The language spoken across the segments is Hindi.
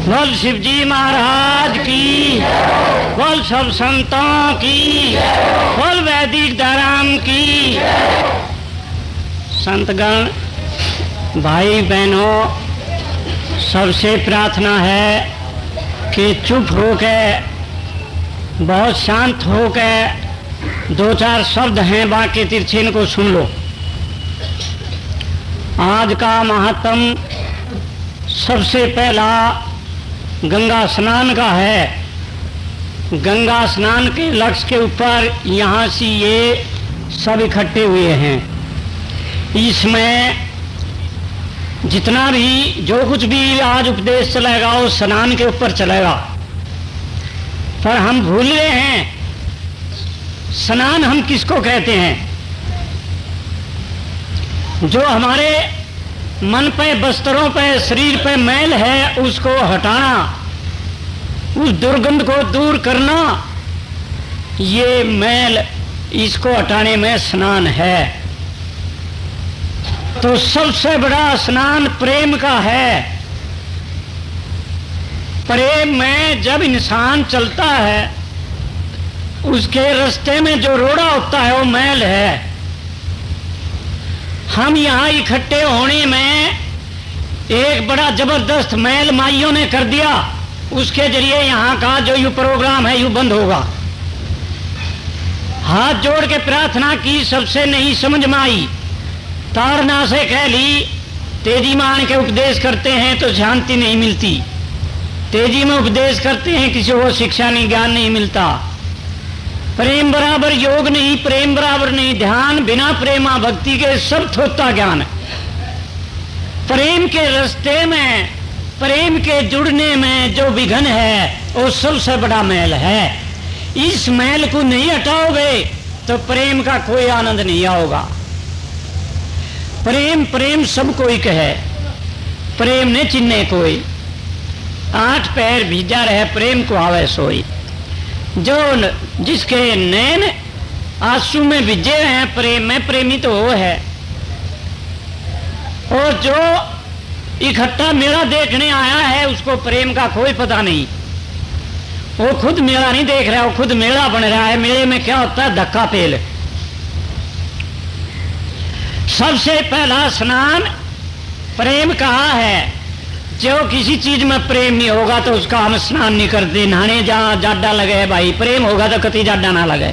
बोल शिव जी महाराज की, बोल सब संतों की, बोल वैदिक धर्म की। संतगण, भाई बहनों, सबसे प्रार्थना है कि चुप होकर, बहुत शांत होकर दो चार शब्द हैं बाकी तिरछे इनको सुन लो। आज का महात्म सबसे पहला गंगा स्नान का है। गंगा स्नान के लक्ष्य के ऊपर यहाँ से ये सब इकट्ठे हुए हैं। इसमें जितना भी जो कुछ भी आज उपदेश चलेगा वो स्नान के ऊपर चलेगा, पर हम भूल रहे हैं स्नान हम किसको कहते हैं। जो हमारे मन पे, वस्त्रों पे, शरीर पे मैल है उसको हटाना, उस दुर्गंध को दूर करना, ये मैल इसको हटाने में स्नान है। तो सबसे बड़ा स्नान प्रेम का है। प्रेम में जब इंसान चलता है उसके रास्ते में जो रोड़ा होता है वो मैल है। हम यहाँ इकट्ठे होने में एक बड़ा जबरदस्त मैल माइयों ने कर दिया, उसके जरिए यहाँ का जो यू प्रोग्राम है यू बंद होगा। हाथ जोड़ के प्रार्थना की, सबसे नहीं समझ में आई, ताड़ना से कह ली, तेजी मान के उपदेश करते हैं तो शांति नहीं मिलती, तेजी में उपदेश करते हैं किसी को शिक्षा नहीं, ज्ञान नहीं मिलता। प्रेम बराबर योग नहीं, प्रेम बराबर नहीं ध्यान, बिना प्रेमा भक्ति के सब थोता ज्ञान। प्रेम के रास्ते में, प्रेम के जुड़ने में जो विघन है वो सबसे बड़ा मैल है। इस मैल को नहीं हटाओगे तो प्रेम का कोई आनंद नहीं आओगा। प्रेम प्रेम सब कोई कहे, प्रेम ने चिन्हे कोई, 8 पैर भीजा रहे प्रेम को आवे सोई। जो जिसके नैन आंसू में भिजे हैं प्रेम में, प्रेमी तो वो है। और जो इकट्ठा मेला देखने आया है उसको प्रेम का कोई पता नहीं, वो खुद मेला नहीं देख रहा, वो खुद मेला बन रहा है। मेले में क्या होता है? धक्का पेल। सबसे पहला स्नान प्रेम कहा है। जो किसी चीज में प्रेम नहीं होगा तो उसका हम स्नान नहीं करते। नहाने जहाँ जाडा लगे भाई, प्रेम होगा तो कति जाडा ना लगे।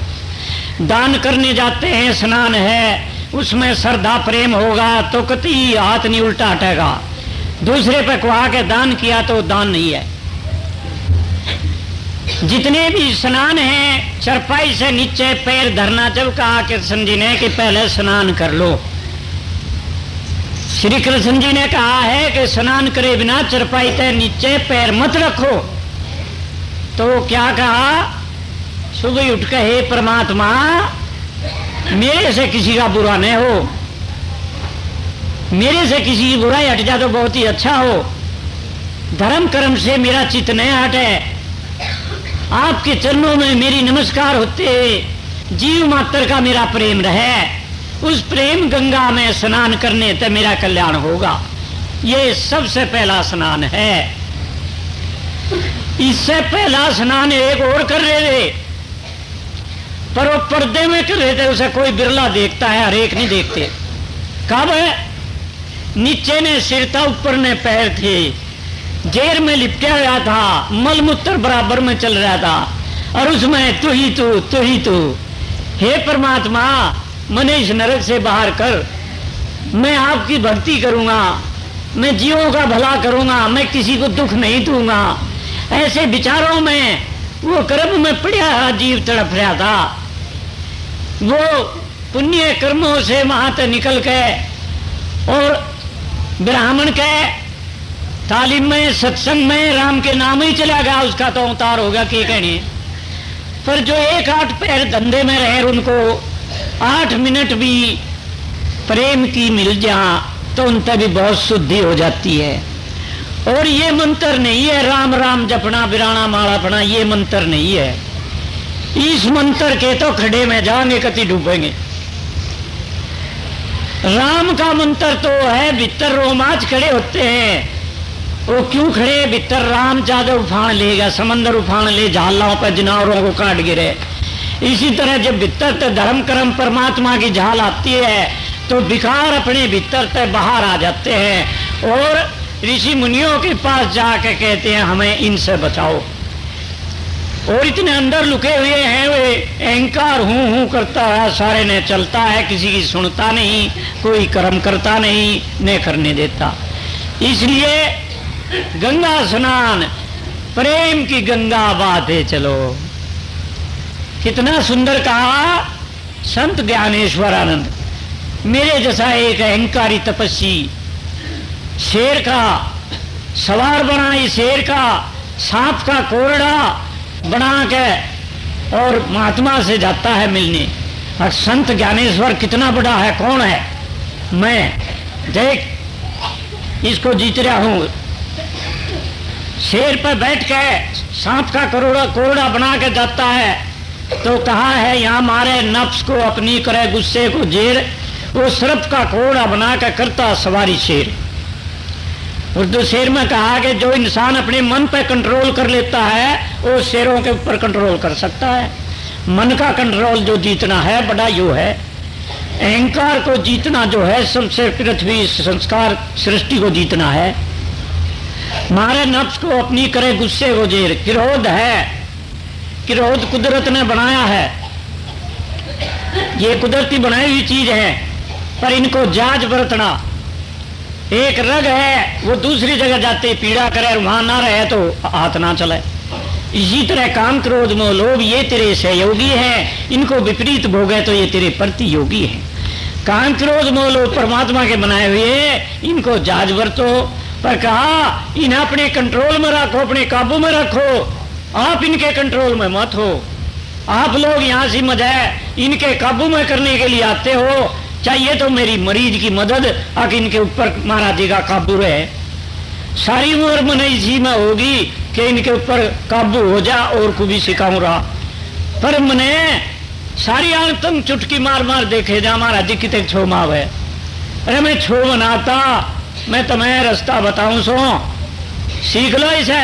दान करने जाते हैं, स्नान है, उसमें श्रद्धा प्रेम होगा तो कति हाथ नहीं उल्टा हटेगा। दूसरे पे कुआ के दान किया तो दान नहीं है। जितने भी स्नान हैं, चरपाई से नीचे पैर धरना, जब कहा कृष्ण जी ने कि पहले स्नान कर लो। श्री कृष्ण जी ने कहा है कि स्नान करे बिना चरपाई के नीचे पैर मत रखो। तो क्या कहा? सुबह उठ के हे परमात्मा, मेरे से किसी का बुरा नहीं हो, मेरे से किसी की बुराई हट जा तो बहुत ही अच्छा हो। धर्म कर्म से मेरा चित्त नहीं हटे, आपके चरणों में मेरी नमस्कार होते, जीव मात्र का मेरा प्रेम रहे। उस प्रेम गंगा में स्नान करने से मेरा कल्याण होगा। ये सबसे पहला स्नान है। इससे पहला स्नान एक और कर रहे थे, पर वो पर्दे में कर रहे थे, उसे कोई बिरला देखता है, हर एक नहीं देखते। कब है? नीचे ने सिर था, ऊपर ने पैर थे, जेर में लिपटा हुआ था, मलमूत्र बराबर में चल रहा था, और उसमें तू ही तू, तू ही तू। हे परमात्मा, मने इस नरक से बाहर कर, मैं आपकी भक्ति करूंगा, मैं जीवों का भला करूंगा, मैं किसी को दुख नहीं दूंगा। ऐसे विचारों में वो कर्म में पड़ा जीव तड़प रहा था। वो पुण्य कर्मों से वहां तक निकल के और ब्राह्मण के तालीम में, सत्संग में राम के नाम ही चला गया, उसका तो अवतार होगा कि कहने। पर जो 1-8 पैर धंधे में रहे, उनको 8 मिनट भी प्रेम की मिल जा तो उनसे भी बहुत शुद्धि हो जाती है। और ये मंत्र नहीं है राम राम जपना, बिराना माला पढ़ना, ये मंत्र नहीं है। इस मंत्र के तो खड्डे में जाएंगे, कति डूबेंगे। राम का मंत्र तो है, भीतर रोमांच खड़े होते हैं, वो क्यों खड़े भीतर राम जादव उफान ले गया, समंदर उफान ले, झालाओं पर जानवरों को काट गिरे। इसी तरह जब भीतर तक धर्म कर्म परमात्मा की झाल आती है तो विकार अपने भीतर तक बाहर आ जाते हैं और ऋषि मुनियों के पास जाके कहते हैं हमें इनसे बचाओ। और इतने अंदर लुके हुए हैं, वे अहंकार हूं करता है, सारे ने चलता है, किसी की सुनता नहीं, कोई कर्म करता नहीं, न करने देता। इसलिए गंगा स्नान, प्रेम की गंगा बहाते चलो। कितना सुंदर कहा संत ज्ञानेश्वर आनंद। मेरे जैसा एक अहंकारी तपस्वी शेर का सवार बनाई, शेर का सांप का कोरड़ा बना के और महात्मा से जाता है मिलने। और संत ज्ञानेश्वर कितना बड़ा है, कौन है? मैं देख इसको जीत रहा हूं। शेर पर बैठ के सांप का कोरड़ा बना के जाता है तो कहा है यहाँ मारे नफ्स को अपनी करे गुस्से को जेर। वो सर्प का कोरड़ा बना के करता सवारी शेर। उर्दू शेर में कहा कि जो इंसान अपने मन पर कंट्रोल कर लेता है वो शेरों के ऊपर कंट्रोल कर सकता है। मन का कंट्रोल जो जीतना है बड़ा यो है। अहंकार को जीतना जो है सबसे पृथ्वी संस्कार सृष्टि को जीतना है। मारे नफ्स को अपनी करे गुस्से को जेर। क्रोध है, क्रोध कुदरत ने बनाया है, ये कुदरती बनाई हुई चीज है, पर इनको जांच बरतना। एक रग है वो दूसरी जगह जाते पीड़ा करे और वहां ना रहे तो हाथ ना चले। इसी तरह काम क्रोध मोह लोभ ये तेरे सहयोगी है, इनको विपरीत भोगे तो ये तेरे प्रतियोगी है। काम क्रोध मोह लोभ परमात्मा के बनाए हुए, इनको जांच बरतो। पर कहा इन्हें अपने कंट्रोल में रखो, अपने काबू में रखो, आप इनके कंट्रोल में मत हो। आप लोग यहाँ से मजा इनके काबू में करने के लिए आते हो, चाहिए तो मेरी मरीज की मदद आके इनके ऊपर महाराज जी का काबू रहे। सारी उम्र मन इसी में होगी कि इनके ऊपर काबू हो जा और को भी सिखाऊं रहा। पर मने सारी आंख तुम चुटकी मार मार देखे जा महाराज जी कितने छो माव है। अरे मैं छो बनाता, मैं तुम्हें रास्ता बताऊं सो सीख लो इसे।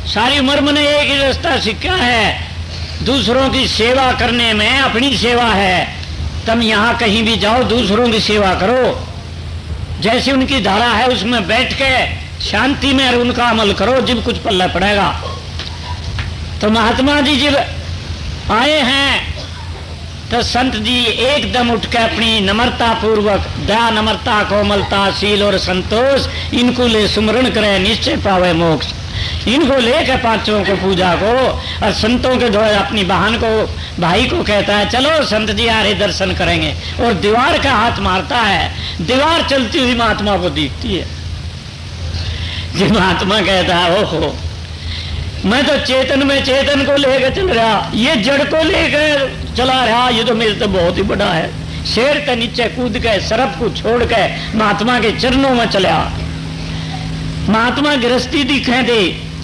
सारी उम्र मैंने एक ही रास्ता सीखा है, दूसरों की सेवा करने में अपनी सेवा है। तुम यहाँ कहीं भी जाओ दूसरों की सेवा करो, जैसी उनकी धारा है उसमें बैठ के शांति में उनका अमल करो, जब कुछ पल्ला पड़ेगा। तो महात्मा जी जब आए हैं तो संत जी एकदम उठ के अपनी नम्रता पूर्वक दया नम्रता कोमलता शील और संतोष इनको ले सुमरण करे, निश्चय पावे मोक्ष। इनको लेकर पांचों को पूजा को और संतों के द्वारा अपनी बहन को भाई को कहता है चलो संत जी आ रहे दर्शन करेंगे, और दीवार का हाथ मारता है। दीवार चलती हुई महात्मा को दिखती है। जब महात्मा कहता है ओहो मैं तो चेतन में चेतन को लेकर चल रहा, ये जड़ को लेकर चला रहा, ये तो मेरे तो बहुत ही बड़ा है। शेर के नीचे कूद के सरफ को छोड़ के महात्मा के चरणों में चला। महात्मा गृहस्थी दिखे दे,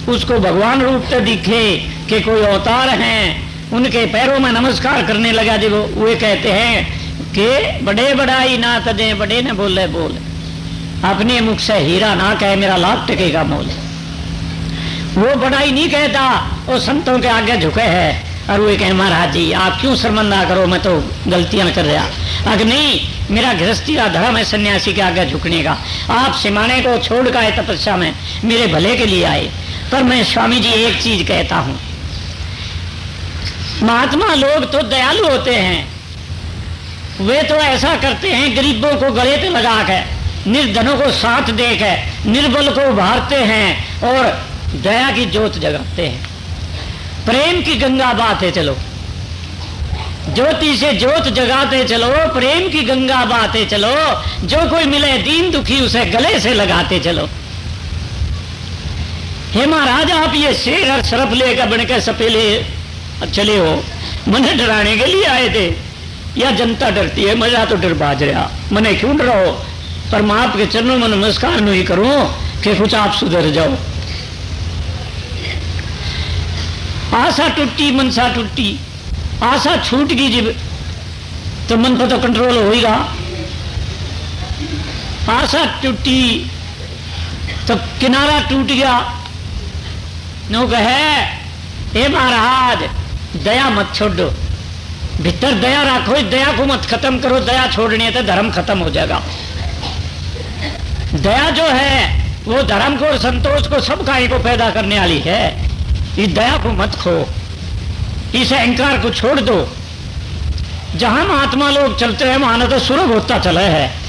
उसको भगवान रूप से दिखे कि कोई अवतार हैं, उनके पैरों में नमस्कार करने लगा। जब वे कहते हैं कि बड़े बड़ाई ना तदे बड़े न बोले बोल, अपने मुख से हीरा ना कहे मेरा लाख टके का मोल। वो बड़ाई नहीं कहता, वो संतों के आगे झुके है और वो कहे महाराज जी आप क्यों शर्मिंदा करो, मैं तो गलतियां कर रहा। अगर नहीं मेरा गृहस्थी का धर्म है सन्यासी के आगे झुकने का। आप सिमाने को छोड़ कर आए तपस्या में, मेरे भले के लिए आए। पर मैं स्वामी जी एक चीज कहता हूं, महात्मा लोग तो दयालु होते हैं, वे तो ऐसा करते हैं गरीबों को गले पे लगा के, निर्धनों को साथ दे के, निर्बल को उभारते हैं और दया की ज्योत जगाते हैं। प्रेम की गंगा बहाते चलो, ज्योति से ज्योत जगाते चलो, प्रेम की गंगा बहाते चलो। जो कोई मिले दीन दुखी उसे गले से लगाते चलो। हे महाराज आप ये शेर और सरफ लेकर बनकर सपेले चले हो, मने डराने के लिए आए थे या जनता डरती है? मजा तो डर बाज रहा, मने क्यों डरो? पर मैं आपके चरणों में नमस्कार नहीं करूं कि कुछ आप सुधर जाओ। आशा टूटी मनसा टूटी, आशा छूट गई जब तो मन पर तो कंट्रोल होगा। आशा टूटी तो किनारा टूट गया। नो कहे हे महाराज दया मत छोड़ो, भीतर दया रखो, इस दया को मत खत्म करो, दया छोड़नी है तो धर्म खत्म हो जाएगा। दया जो है वो धर्म को और संतोष को सब कार्य को पैदा करने वाली है। इस दया को मत खो, इस अहंकार को छोड़ दो। जहां महात्मा लोग चलते हैं वहां तो सुलभ होता चला है।